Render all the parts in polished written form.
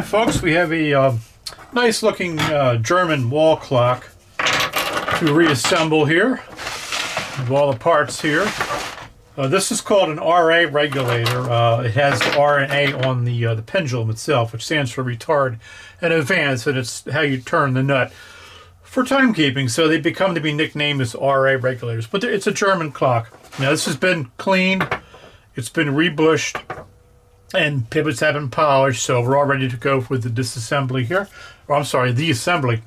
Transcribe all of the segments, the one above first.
folks, we have a nice looking German wall clock to reassemble here. With all the parts here. This is called an RA regulator. It has the R and A on the pendulum itself, which stands for Retard and Advance, and it's how you turn the nut for timekeeping. So they become to be nicknamed as RA regulators. But it's a German clock. Now this has been cleaned, it's been rebushed, and pivots have been polished. So we're all ready to go with the disassembly here. Or I'm sorry, the assembly.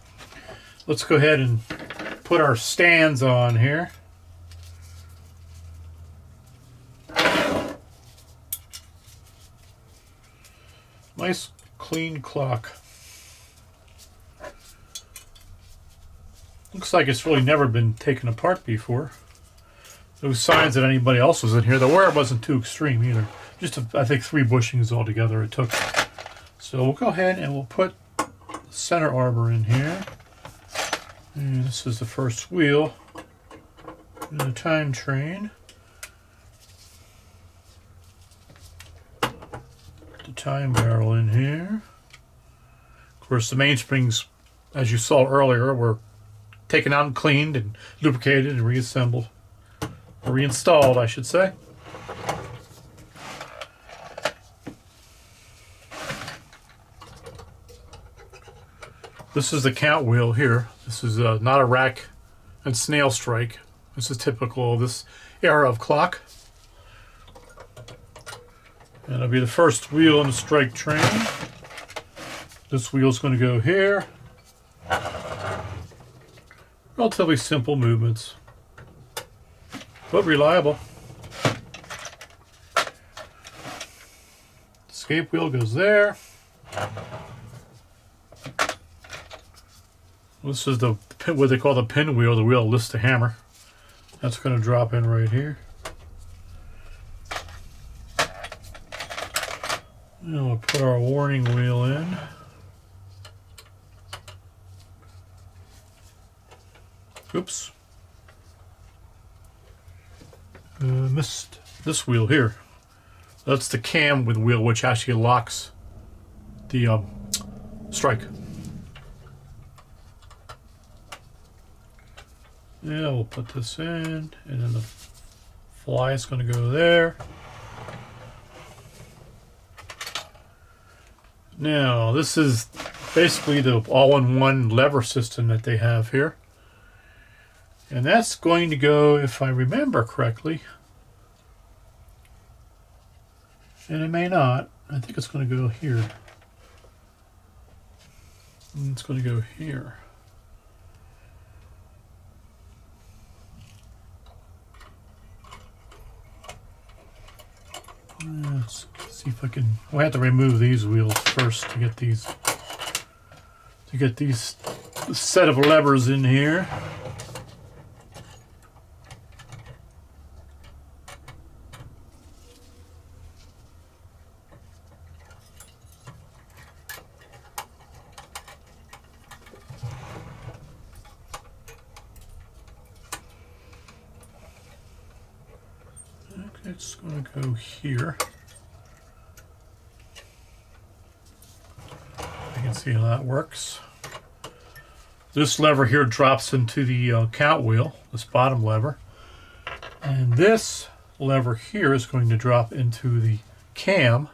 Let's go ahead and put our stands on here. Nice clean clock. Looks like it's really never been taken apart before. No signs that anybody else was in here. The wear wasn't too extreme either. Just, I think, 3 bushings altogether it took. So we'll go ahead and we'll put the center arbor in here. And this is the first wheel in the time train. The time barrel in here. Of course, the mainsprings, as you saw earlier, were taken out and cleaned and lubricated and reassembled. Or reinstalled, I should say. This is the count wheel here. This is not a rack and snail strike. This is typical of this era of clock. And it'll be the first wheel in the strike train. This wheel's going to go here. Relatively simple movements, but reliable. Escape wheel goes there. This is the what they call the pinwheel, the wheel that lifts the hammer. That's going to drop in right here. Now we'll put our warning wheel in. Oops. Missed this wheel here. That's the cam with wheel, which actually locks the strike. Yeah, we'll put this in, and then the fly is going to go there. Now, this is basically the all-in-one lever system that they have here. And that's going to go, if I remember correctly, and it may not, I think it's going to go here. And it's going to go here. Let's see if I can. We'll have to remove these wheels first to get these set of levers in here. It's going to go here. You can see how that works. This lever here drops into the count wheel, this bottom lever. And this lever here is going to drop into the cam.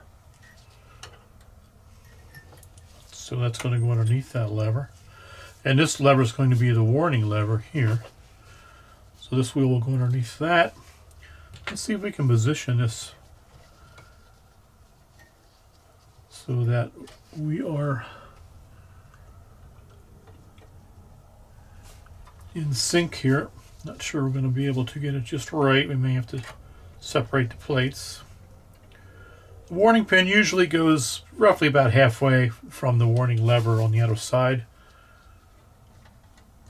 So that's going to go underneath that lever. And this lever is going to be the warning lever here. So this wheel will go underneath that. Let's see if we can position this so that we are in sync here. Not sure we're going to be able to get it just right. We may have to separate the plates. The warning pin usually goes roughly about halfway from the warning lever on the other side,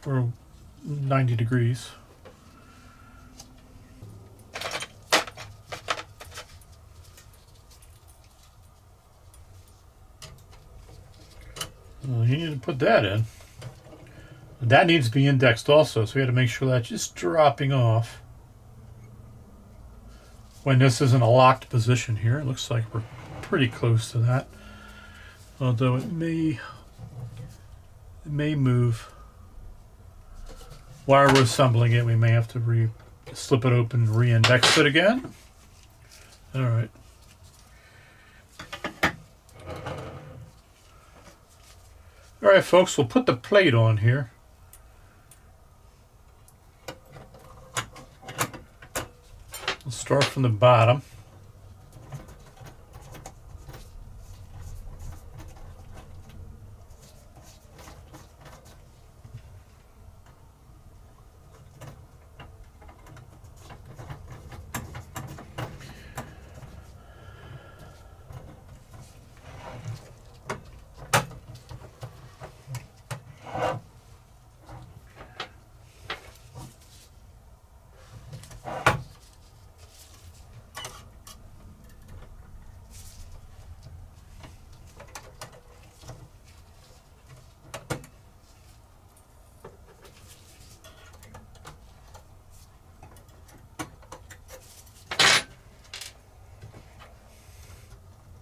or 90 degrees. Well, you need to put that in. That needs to be indexed also, so we have to make sure that's just dropping off. When this is in a locked position here, it looks like we're pretty close to that. although it may move. While we're assembling it, we may have to slip it open and re-index it again. All right. All right, folks, we'll put the plate on here. We'll start from the bottom.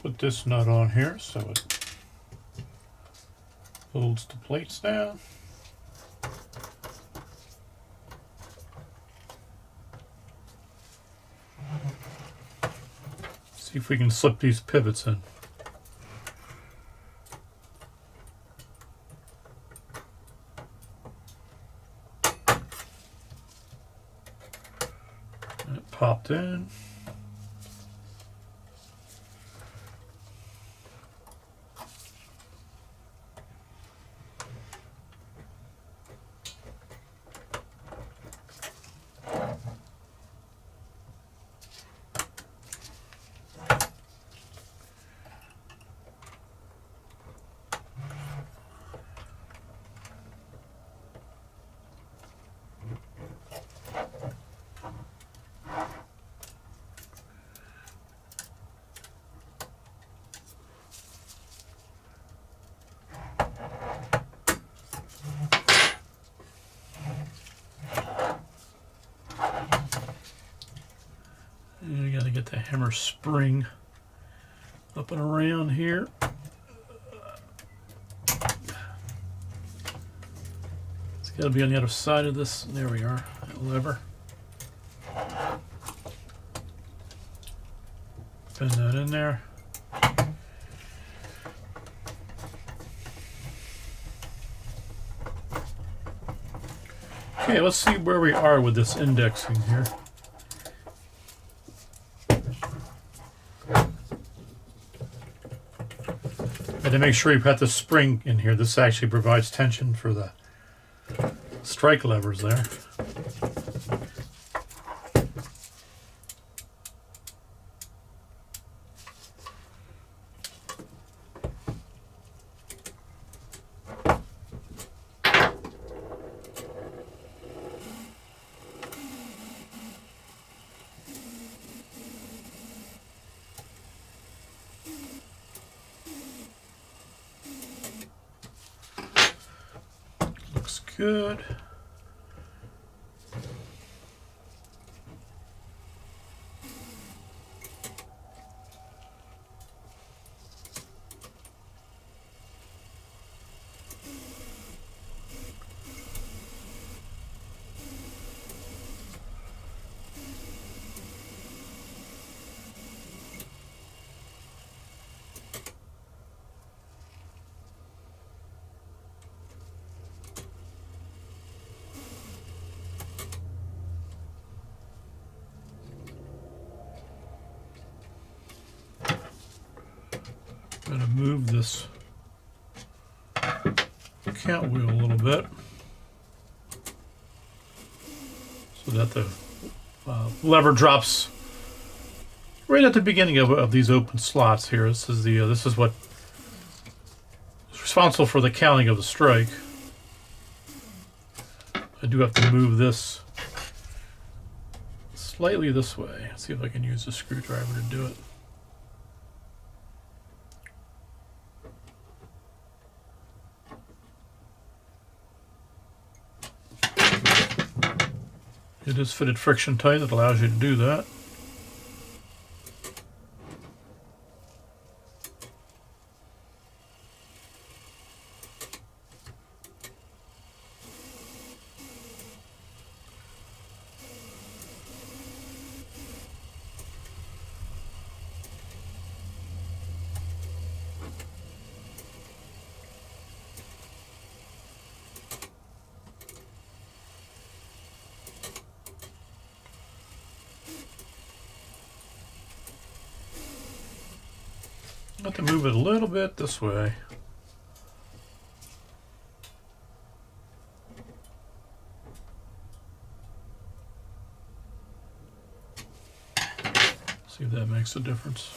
Put this nut on here so it holds the plates down. See if we can slip these pivots in. It popped in. And you got to get the hammer spring up and around here. It's got to be on the other side of this. There we are, that lever. Pin that in there. Okay, let's see where we are with this indexing here. And to make sure you've got the spring in here, this actually provides tension for the strike levers there. Looks good. I'm going to move this count wheel a little bit so that the lever drops right at the beginning of these open slots here. This is what is responsible for the counting of the strike. I do have to move this slightly this way. Let's see if I can use a screwdriver to do it. It is fitted friction tight. It allows you to do that. I have to move it a little bit this way. See if that makes a difference.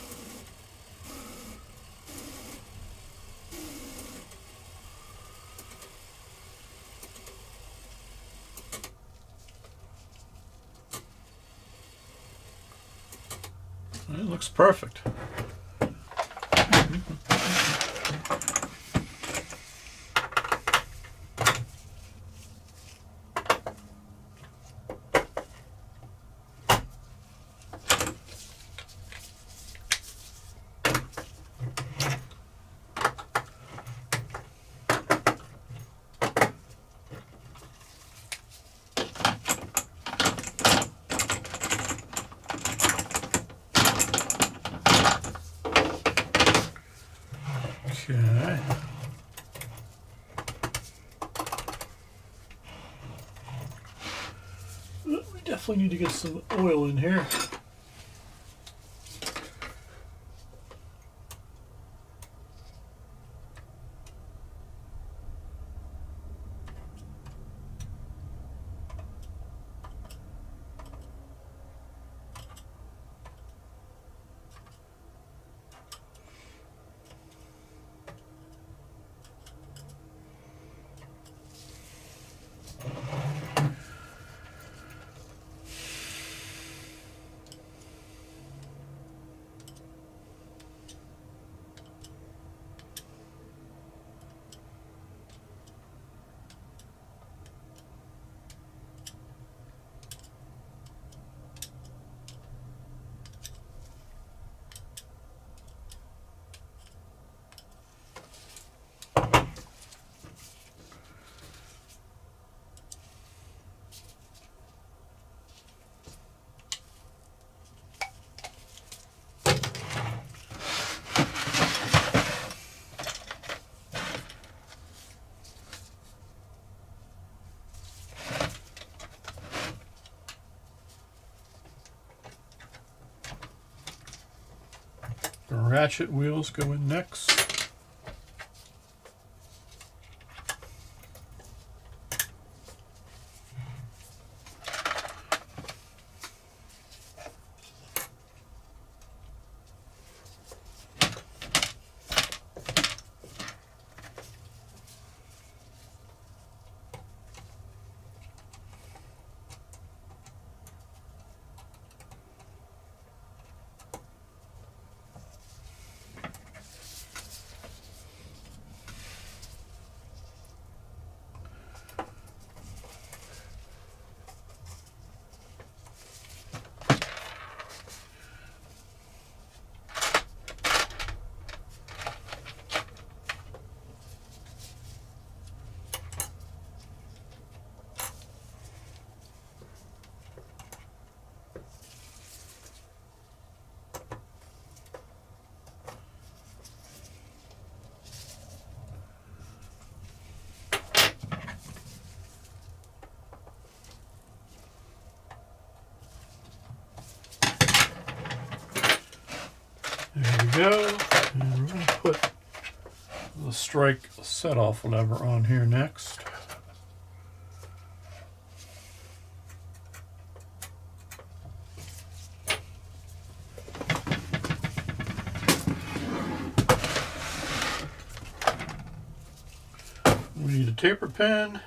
It looks perfect. Okay. We definitely need to get some oil in here. The ratchet wheels go in next. There we go. And we're going to put the strike set-off lever on here next. We need a taper pin.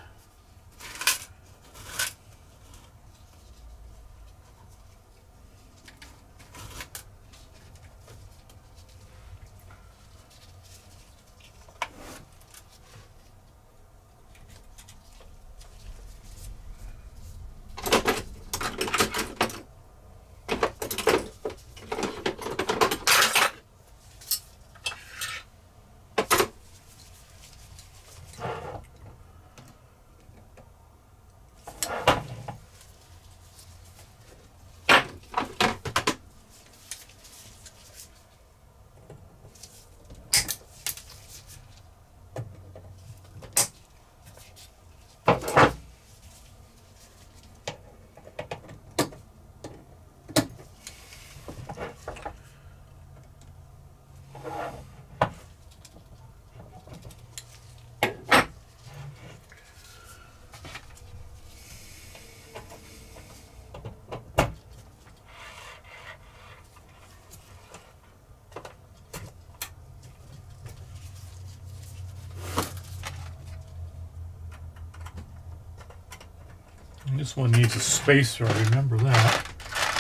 This one needs a spacer, I remember that.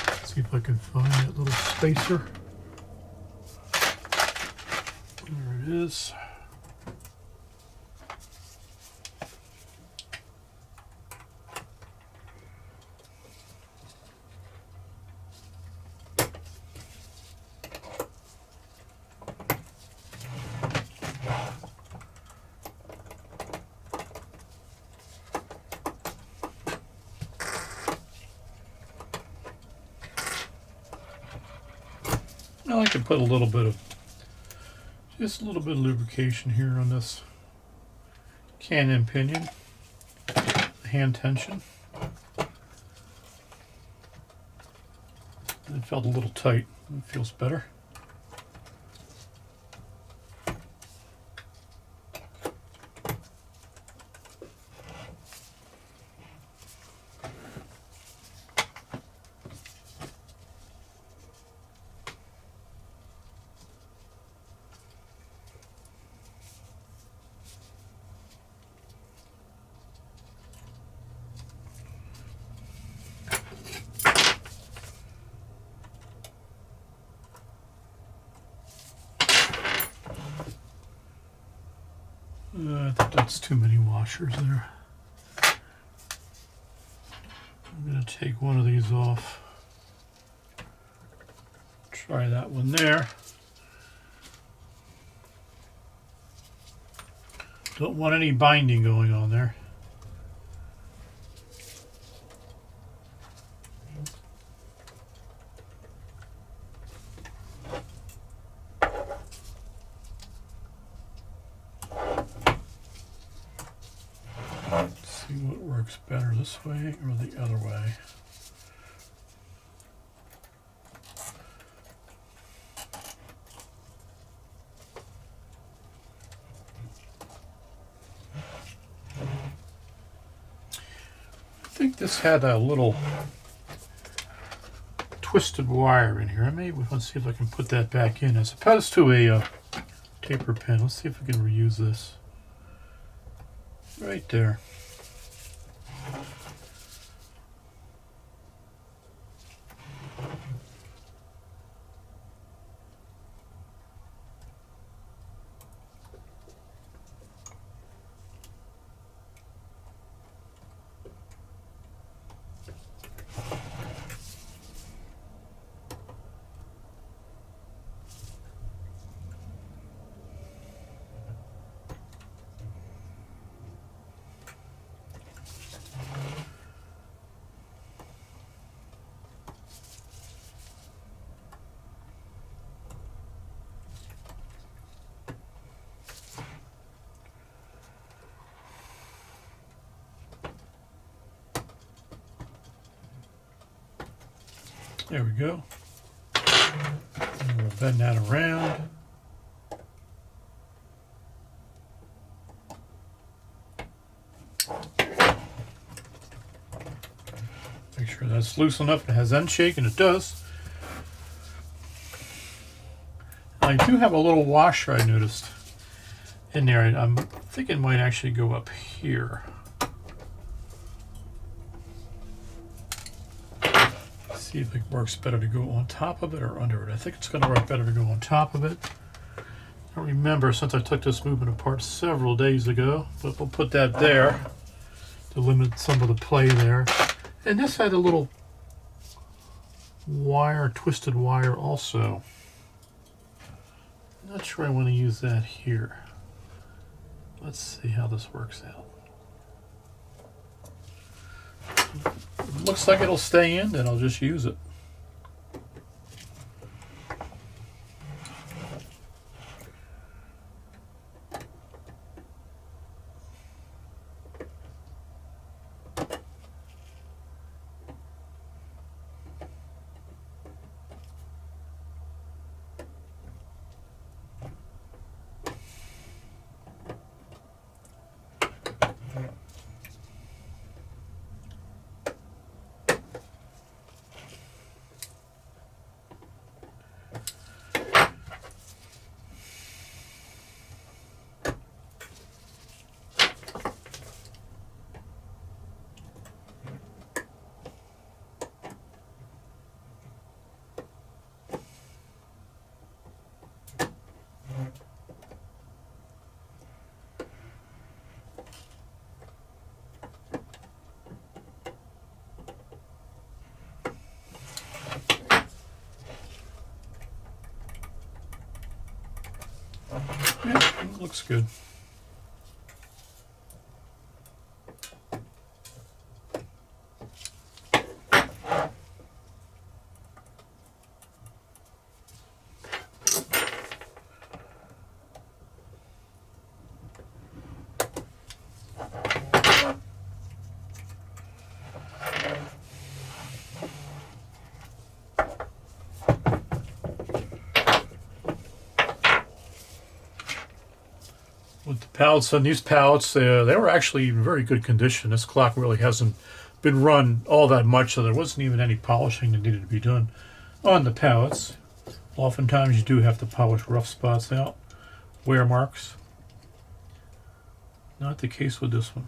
Let's see if I can find that little spacer. There it is. I like to put a little bit of, just a little bit of lubrication here on this cannon pinion, hand tension. It felt a little tight. It feels better. I think that's too many washers there. I'm going to take one of these off. Try that one there. Don't want any binding going on there. See what works better, this way or the other way. I think this had a little twisted wire in here. I may want to see if I can put that back in as opposed to a taper pin. Let's see if we can reuse this. Right there. There we go. And we'll bend that around. Make sure that's loose enough. It has end shake, and it does. I do have a little washer I noticed in there. I'm thinking it might actually go up here. See if it works better to go on top of it or under it. I think it's going to work better to go on top of it. I don't remember since I took this movement apart several days ago, but we'll put that there to limit some of the play there. And this had a little wire, twisted wire also. I'm not sure I want to use that here. Let's see how this works out. Looks like it'll stay in, then I'll just use it. Yeah, it looks good. With the pallets, and these pallets, they were actually in very good condition. This clock really hasn't been run all that much, so there wasn't even any polishing that needed to be done on the pallets. Oftentimes you do have to polish rough spots out, wear marks. Not the case with this one.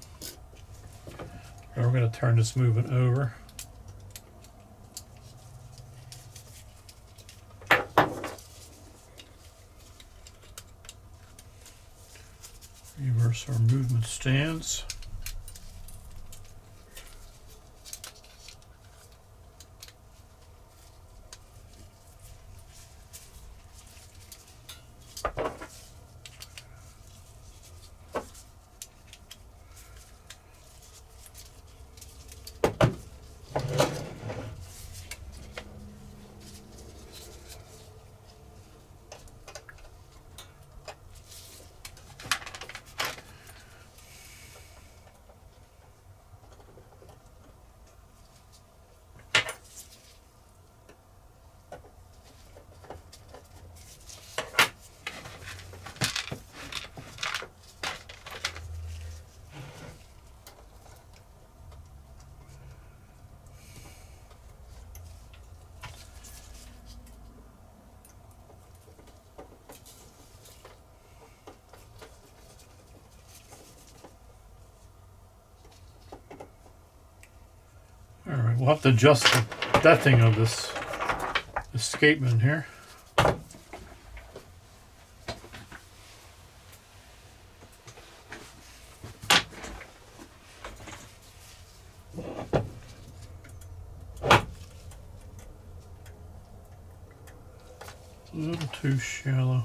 Now we're going to turn this movement over. Reverse our movement stands. Alright, we'll have to adjust the depthing of this escapement here. A little too shallow.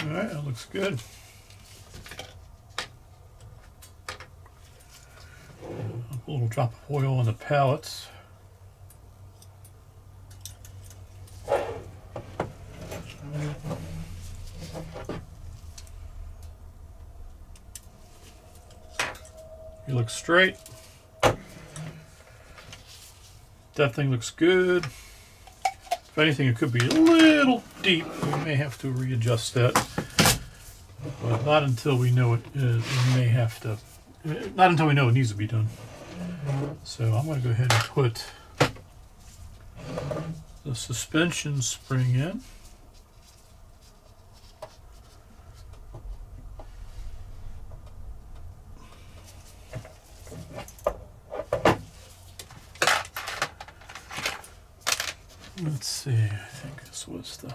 Alright, that looks good. A little drop of oil on the pallets. You look straight. That thing looks good. If anything, it could be a little deep. We may have to readjust that, but not until we know it may have to. Not until we know it needs to be done. So I'm going to go ahead and put the suspension spring in. Let's see, I think this was the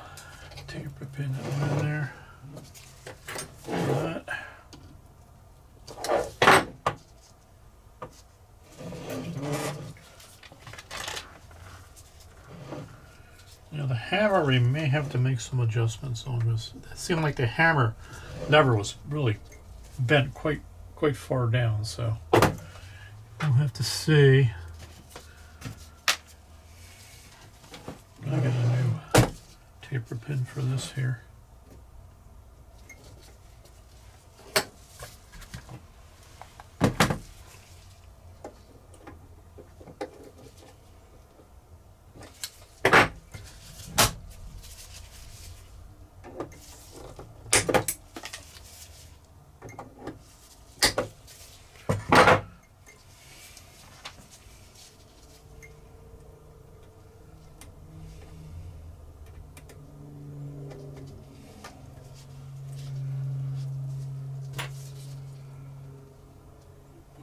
taper pin that went in there. That. hammer, we may have to make some adjustments on this. It seemed like the hammer lever was really bent quite far down, so we'll have to see. I got a new taper pin for this here.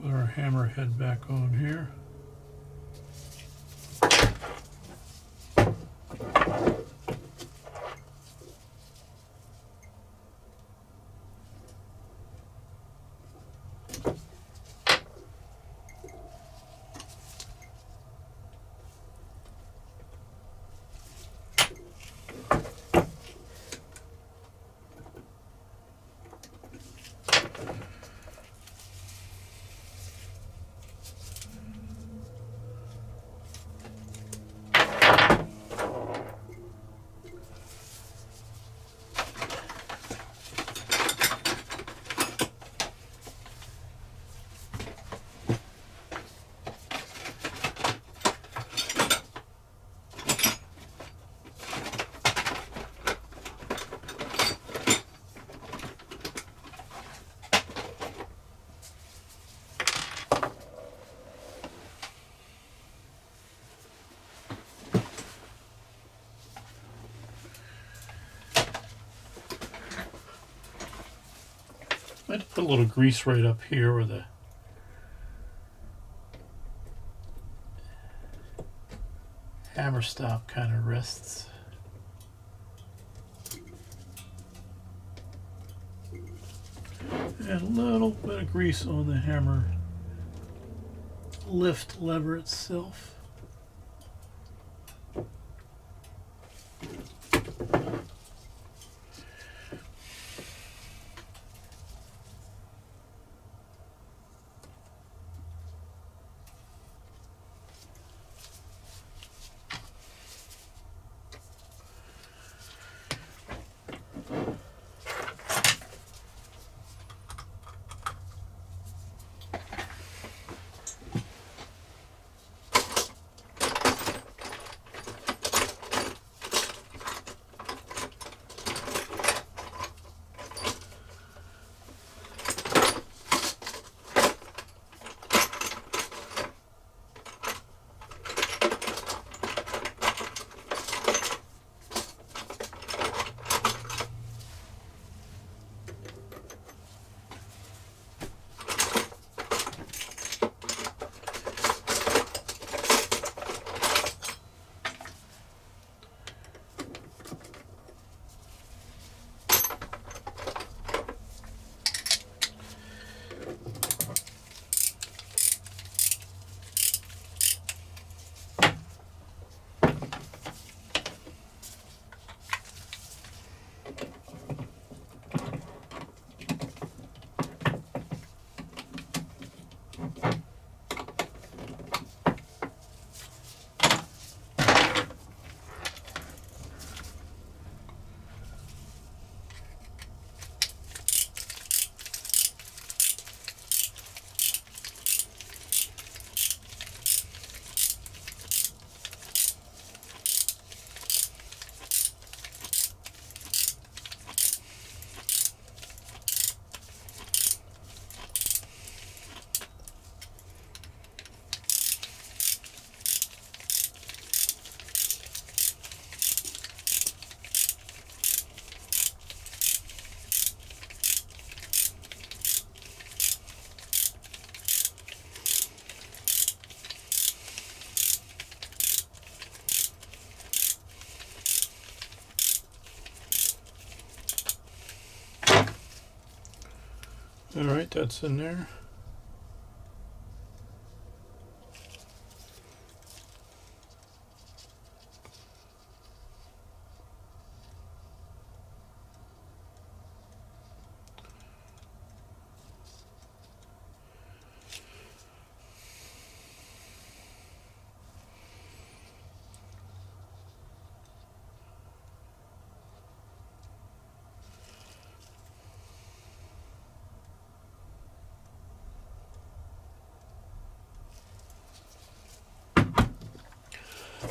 Put our hammer head back on here. I had to put a little grease right up here where the hammer stop kind of rests. And a little bit of grease on the hammer lift lever itself. All right, that's in there.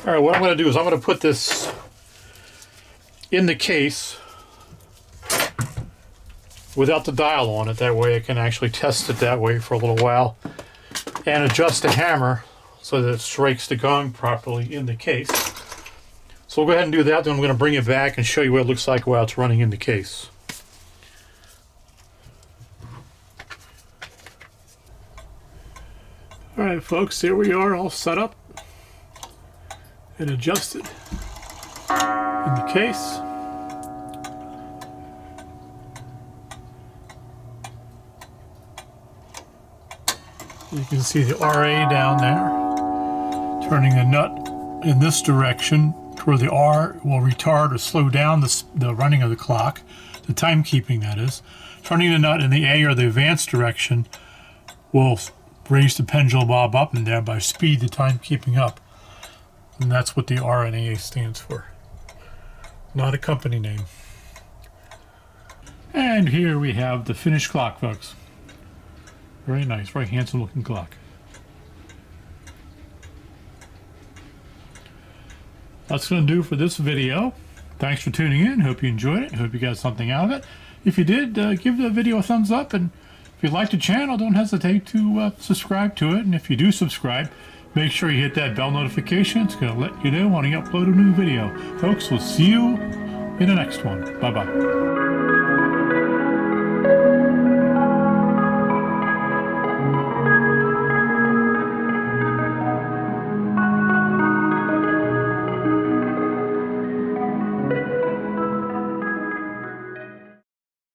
All right, what I'm going to do is I'm going to put this in the case without the dial on it. That way I can actually test it that way for a little while and adjust the hammer so that it strikes the gong properly in the case. So we'll go ahead and do that, then I'm going to bring it back and show you what it looks like while it's running in the case. Alright folks, here we are all set up and adjusted in the case. You can see the RA down there, turning the nut in this direction where the R will retard or slow down the running of the clock, the timekeeping that is. Turning the nut in the A or the advance direction will raise the pendulum bob up and thereby speed the timekeeping up. And that's what the R and A stands for. Not a company name. And here we have the finished clock, folks. Very nice, very handsome looking clock. That's going to do for this video. Thanks for tuning in. Hope you enjoyed it. Hope you got something out of it. If you did, give the video a thumbs up. And if you like the channel, don't hesitate to subscribe to it. And if you do subscribe, make sure you hit that bell notification. It's going to let you know when I upload a new video. Folks, we'll see you in the next one. Bye-bye.